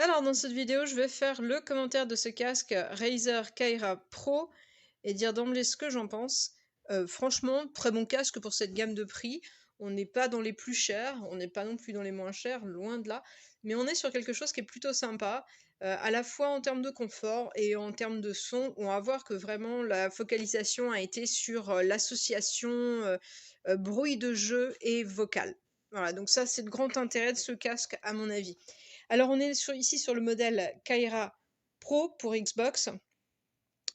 Alors dans cette vidéo, je vais faire le commentaire de ce casque Razer Kaira Pro et dire d'emblée ce que j'en pense. Franchement, très bon casque pour cette gamme de prix. On n'est pas dans les plus chers, on n'est pas non plus dans les moins chers, loin de là. Mais on est sur quelque chose qui est plutôt sympa, à la fois en termes de confort et en termes de son. On va voir que vraiment la focalisation a été sur l'association bruit de jeu et vocal. Voilà, donc ça c'est le grand intérêt de ce casque à mon avis. Alors on est ici sur le modèle Kaira Pro pour Xbox.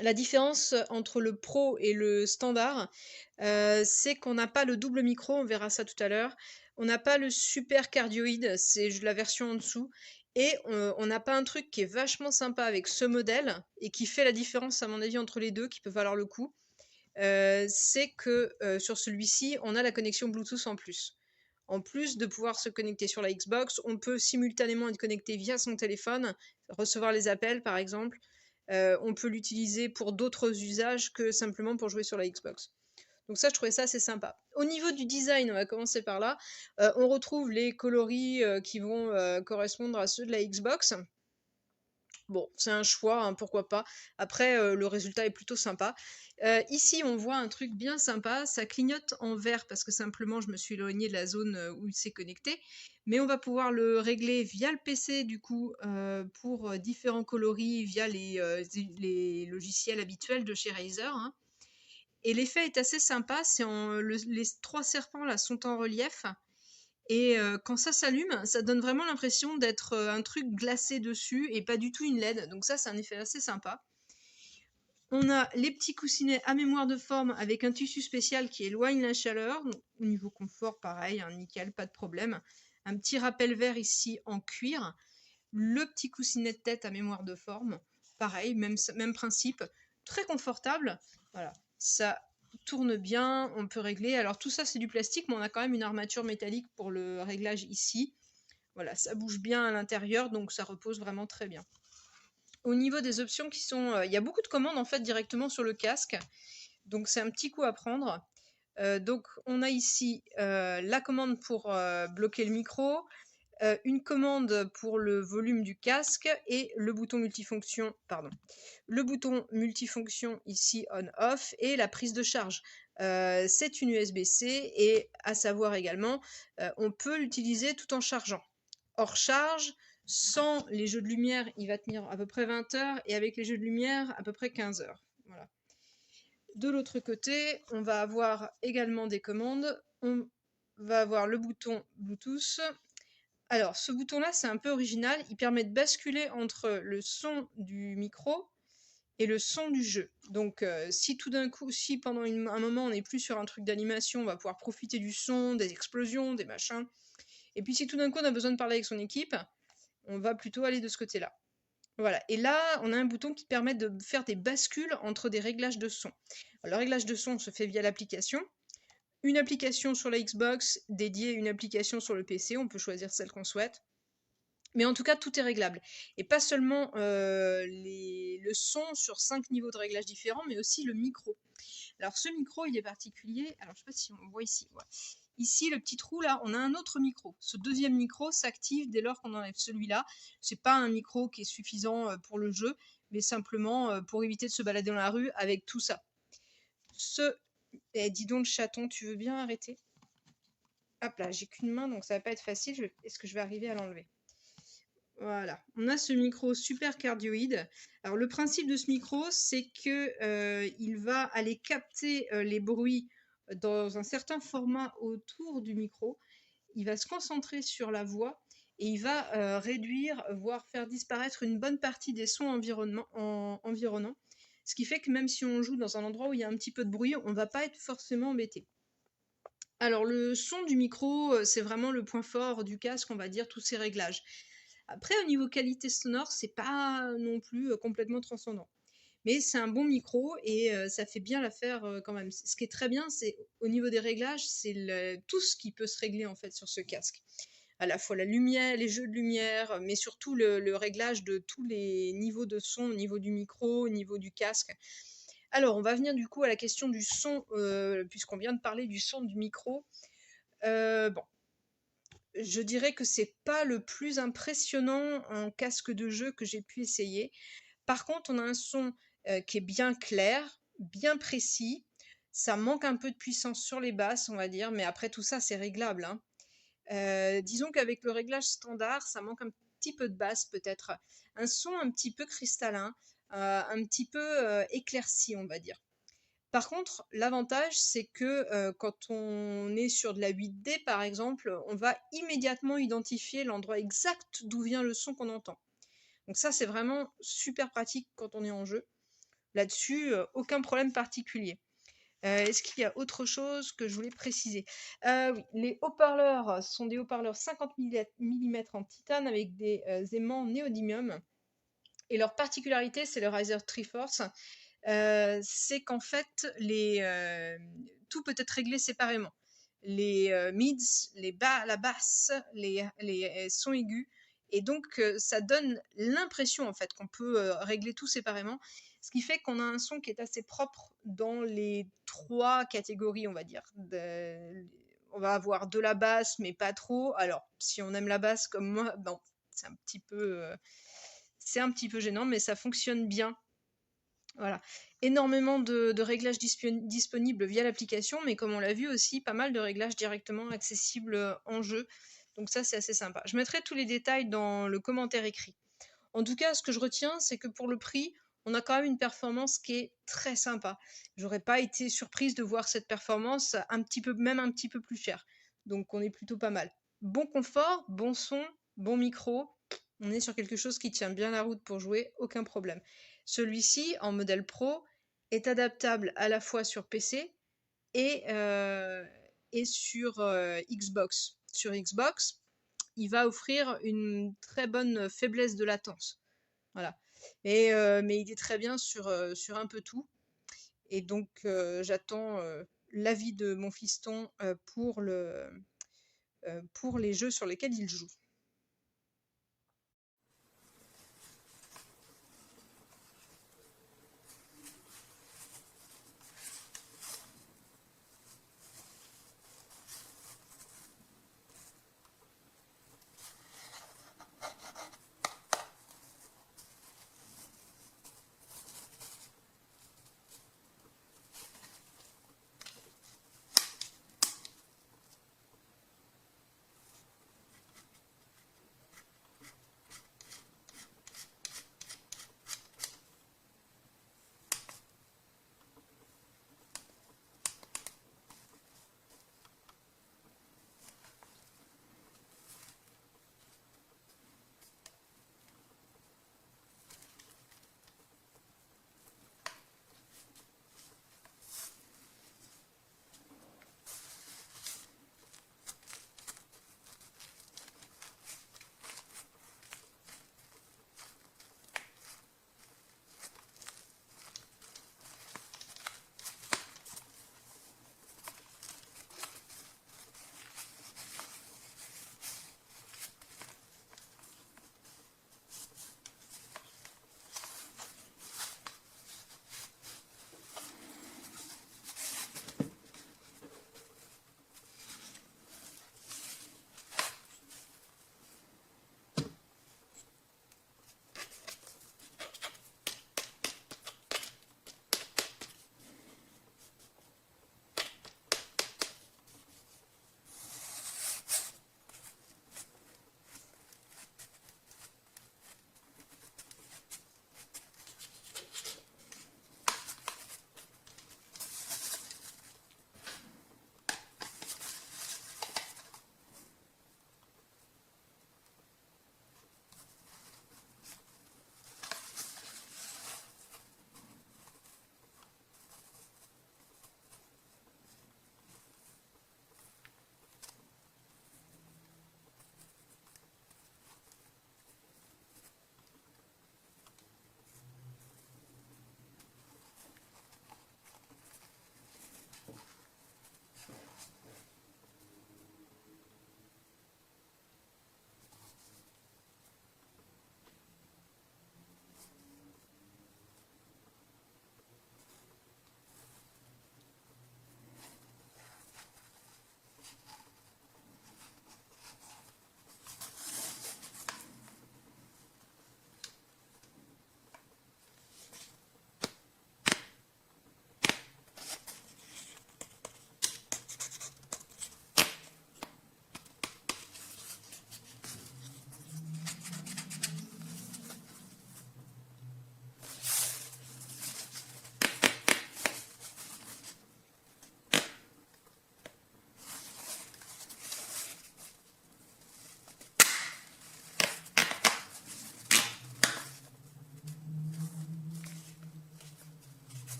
La différence entre le Pro et le standard, c'est qu'on n'a pas le double micro, on verra ça tout à l'heure. On n'a pas le super cardioïde, c'est la version en dessous. Et on n'a pas un truc qui est vachement sympa avec ce modèle et qui fait la différence à mon avis entre les deux, qui peut valoir le coup. C'est que sur celui-ci, on a la connexion Bluetooth en plus. En plus de pouvoir se connecter sur la Xbox, on peut simultanément être connecté via son téléphone, recevoir les appels par exemple. On peut l'utiliser pour d'autres usages que simplement pour jouer sur la Xbox. Donc ça, je trouvais ça assez sympa. Au niveau du design, on va commencer par là. On retrouve les coloris qui vont correspondre à ceux de la Xbox. Bon, c'est un choix, hein, pourquoi pas. Après, le résultat est plutôt sympa. Ici, on voit un truc bien sympa, ça clignote en vert parce que simplement je me suis éloignée de la zone où il s'est connecté. Mais on va pouvoir le régler via le PC du coup pour différents coloris via les logiciels habituels de chez Razer, hein. Et l'effet est assez sympa, les trois serpents là sont en relief. Et quand ça s'allume, ça donne vraiment l'impression d'être un truc glacé dessus et pas du tout une LED. Donc ça, c'est un effet assez sympa. On a les petits coussinets à mémoire de forme avec un tissu spécial qui éloigne la chaleur. Donc, au niveau confort, pareil, hein, nickel, pas de problème. Un petit rappel vert ici en cuir. Le petit coussinet de tête à mémoire de forme, pareil, même principe. Très confortable. Voilà, ça tourne bien, on peut régler. Alors tout ça c'est du plastique, mais on a quand même une armature métallique pour le réglage ici. Voilà, ça bouge bien à l'intérieur, donc ça repose vraiment très bien. Au niveau des options qui sont... il y a beaucoup de commandes en fait directement sur le casque, donc c'est un petit coup à prendre. Donc on a ici la commande pour bloquer le micro, une commande pour le volume du casque et le bouton multifonction, pardon, le bouton multifonction ici on-off et la prise de charge. C'est une USB-C et à savoir également, on peut l'utiliser tout en chargeant. Hors charge, sans les jeux de lumière, il va tenir à peu près 20 heures et avec les jeux de lumière, à peu près 15 heures. Voilà. De l'autre côté, on va avoir également des commandes. On va avoir le bouton Bluetooth. Alors, ce bouton-là, c'est un peu original. Il permet de basculer entre le son du micro et le son du jeu. Donc, si tout d'un coup, si pendant un moment on n'est plus sur un truc d'animation, on va pouvoir profiter du son, des explosions, des machins. Et puis, si tout d'un coup on a besoin de parler avec son équipe, on va plutôt aller de ce côté-là. Voilà. Et là, on a un bouton qui permet de faire des bascules entre des réglages de son. Alors, le réglage de son se fait via l'application. Une application sur la Xbox dédiée, une application sur le PC. On peut choisir celle qu'on souhaite. Mais en tout cas, tout est réglable. Et pas seulement le son sur 5 niveaux de réglage différents, mais aussi le micro. Alors ce micro, il est particulier. Alors je sais pas si on voit ici. Ouais. Ici, le petit trou là, on a un autre micro. Ce deuxième micro s'active dès lors qu'on enlève celui-là. C'est pas un micro qui est suffisant pour le jeu, mais simplement pour éviter de se balader dans la rue avec tout ça. Dis donc le chaton, tu veux bien arrêter? Hop là, j'ai qu'une main, donc ça va pas être facile. Est-ce que je vais arriver à l'enlever? Voilà, on a ce micro super cardioïde. Alors le principe de ce micro, c'est que il va aller capter les bruits dans un certain format autour du micro. Il va se concentrer sur la voix et il va réduire, voire faire disparaître une bonne partie des sons environnants. Ce qui fait que même si on joue dans un endroit où il y a un petit peu de bruit, on ne va pas être forcément embêté. Alors le son du micro, c'est vraiment le point fort du casque, on va dire, tous ces réglages. Après, au niveau qualité sonore, c'est pas non plus complètement transcendant. Mais c'est un bon micro et ça fait bien l'affaire quand même. Ce qui est très bien, c'est au niveau des réglages, c'est tout ce qui peut se régler en fait sur ce casque. À la fois la lumière, les jeux de lumière, mais surtout le réglage de tous les niveaux de son, au niveau du micro, au niveau du casque. Alors, on va venir du coup à la question du son, puisqu'on vient de parler du son du micro. Bon, je dirais que c'est pas le plus impressionnant en casque de jeu que j'ai pu essayer. Par contre, on a un son, qui est bien clair, bien précis. Ça manque un peu de puissance sur les basses, on va dire, mais après tout ça, c'est réglable, hein. Disons qu'avec le réglage standard, ça manque un petit peu de basse peut-être. Un son un petit peu cristallin, un petit peu, éclairci, on va dire. Par contre, l'avantage, c'est que, quand on est sur de la 8D par exemple, on va immédiatement identifier l'endroit exact d'où vient le son qu'on entend. Donc ça, c'est vraiment super pratique quand on est en jeu. Là-dessus, aucun problème particulier. Est-ce qu'il y a autre chose que je voulais préciser? Oui, les haut-parleurs sont des haut-parleurs 50 millimètres en titane avec des, aimants néodymium et leur particularité, c'est le Riser Triforce, c'est qu'en fait tout peut être réglé séparément. Les, mids, la basse, les sons aigus et donc ça donne l'impression en fait qu'on peut, régler tout séparément. Ce qui fait qu'on a un son qui est assez propre dans les 3 catégories, on va dire. On va avoir de la basse, mais pas trop. Alors, si on aime la basse comme moi, bon, c'est c'est un petit peu gênant, mais ça fonctionne bien. Voilà. Énormément de réglages disponibles via l'application, mais comme on l'a vu aussi, pas mal de réglages directement accessibles en jeu. Donc ça, c'est assez sympa. Je mettrai tous les détails dans le commentaire écrit. En tout cas, ce que je retiens, c'est que pour le prix, on a quand même une performance qui est très sympa. J'aurais pas été surprise de voir cette performance même un petit peu plus chère. Donc on est plutôt pas mal. Bon confort, bon son, bon micro. On est sur quelque chose qui tient bien la route pour jouer, aucun problème. Celui-ci, en modèle pro, est adaptable à la fois sur PC et, et sur Xbox. Sur Xbox, il va offrir une très bonne faiblesse de latence. Voilà. Mais il est très bien sur un peu tout. Et donc, j'attends l'avis de mon fiston pour les jeux sur lesquels il joue.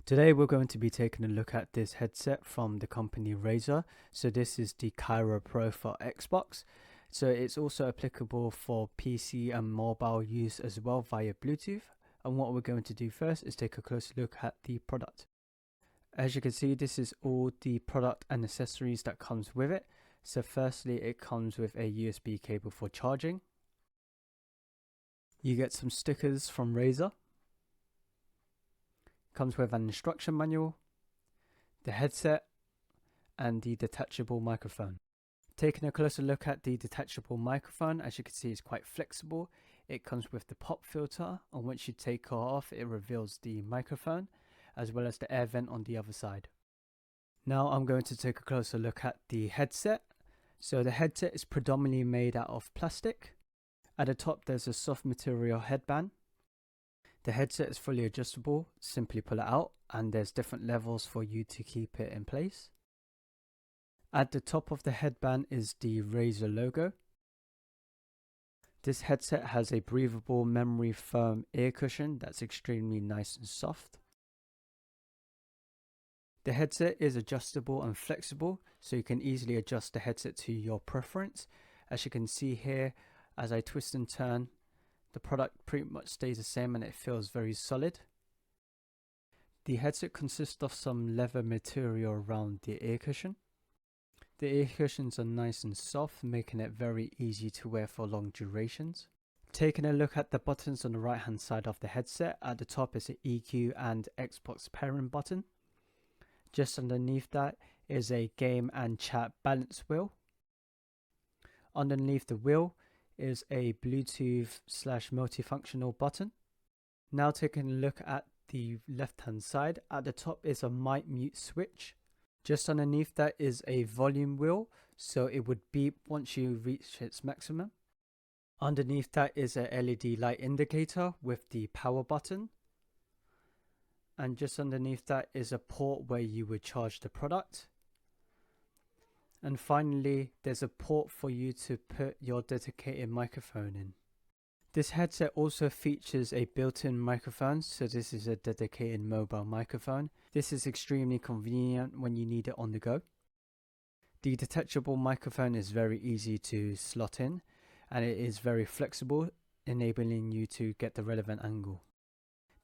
Today we're going to be taking a look at this headset from the company Razer. So this is the Kaira Pro for Xbox. So it's also applicable for PC and mobile use as well via Bluetooth. And what we're going to do first is take a closer look at the product. As you can see, this is all the product and accessories that comes with it. So firstly, it comes with a USB cable for charging. You get some stickers from Razer. Comes with an instruction manual, the headset, and the detachable microphone. Taking a closer look at the detachable microphone, as you can see, it's quite flexible. It comes with the pop filter, and once you take it off, it reveals the microphone, as well as the air vent on the other side. Now I'm going to take a closer look at the headset. So the headset is predominantly made out of plastic. At the top there's a soft material headband. The headset is fully adjustable, simply pull it out, and there's different levels for you to keep it in place. At the top of the headband is the Razer logo. This headset has a breathable memory foam ear cushion that's extremely nice and soft. The headset is adjustable and flexible, so you can easily adjust the headset to your preference. As you can see here, as I twist and turn, the product pretty much stays the same and it feels very solid. The headset consists of some leather material around the ear cushion. The ear cushions are nice and soft, making it very easy to wear for long durations. Taking a look at the buttons on the right hand side of the headset, at the top is an EQ and Xbox pairing button. Just underneath that is a game and chat balance wheel. Underneath the wheel is a Bluetooth / multifunctional button. Now taking a look at the left hand side, at the top is a mic mute switch. Just underneath that is a volume wheel, so it would beep once you reach its maximum. Underneath that is a LED light indicator with the power button. And just underneath that is a port where you would charge the product. And finally, there's a port for you to put your dedicated microphone in. This headset also features a built-in microphone, so this is a dedicated mobile microphone. This is extremely convenient when you need it on the go. The detachable microphone is very easy to slot in, and it is very flexible, enabling you to get the relevant angle.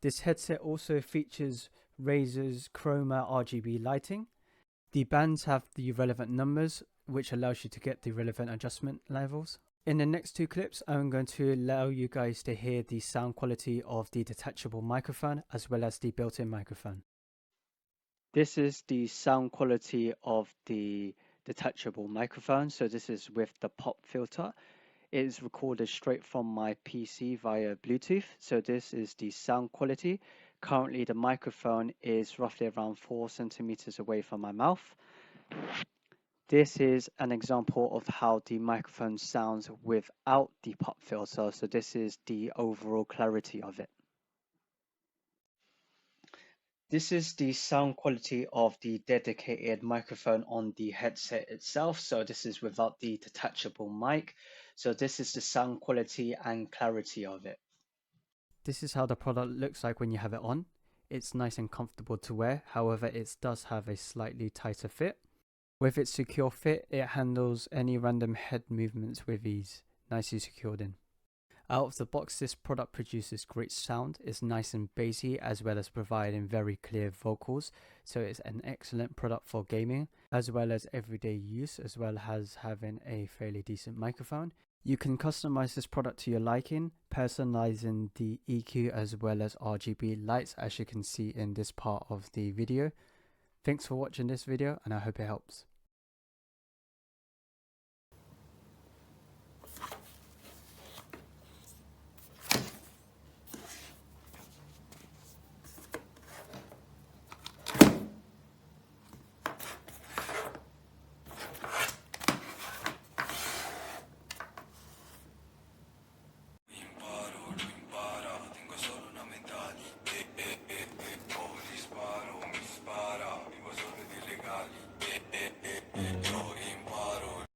This headset also features Razer's Chroma RGB lighting. The bands have the relevant numbers, which allows you to get the relevant adjustment levels. In the next two clips, I'm going to allow you guys to hear the sound quality of the detachable microphone as well as the built-in microphone. This is the sound quality of the detachable microphone. So this is with the pop filter. It is recorded straight from my PC via Bluetooth. So this is the sound quality. Currently the microphone is roughly around 4 centimeters away from my mouth. This is an example of how the microphone sounds without the pop filter. So this is the overall clarity of it. This is the sound quality of the dedicated microphone on the headset itself. So this is without the detachable mic. So this is the sound quality and clarity of it. This is how the product looks like when you have it on. It's nice and comfortable to wear. However, it does have a slightly tighter fit. With its secure fit, it handles any random head movements with ease, nicely secured in. Out of the box, this product produces great sound, it's nice and bassy as well as providing very clear vocals, so it's an excellent product for gaming as well as everyday use, as well as having a fairly decent microphone. You can customize this product to your liking, personalizing the EQ as well as RGB lights, as you can see in this part of the video. Thanks for watching this video and I hope it helps.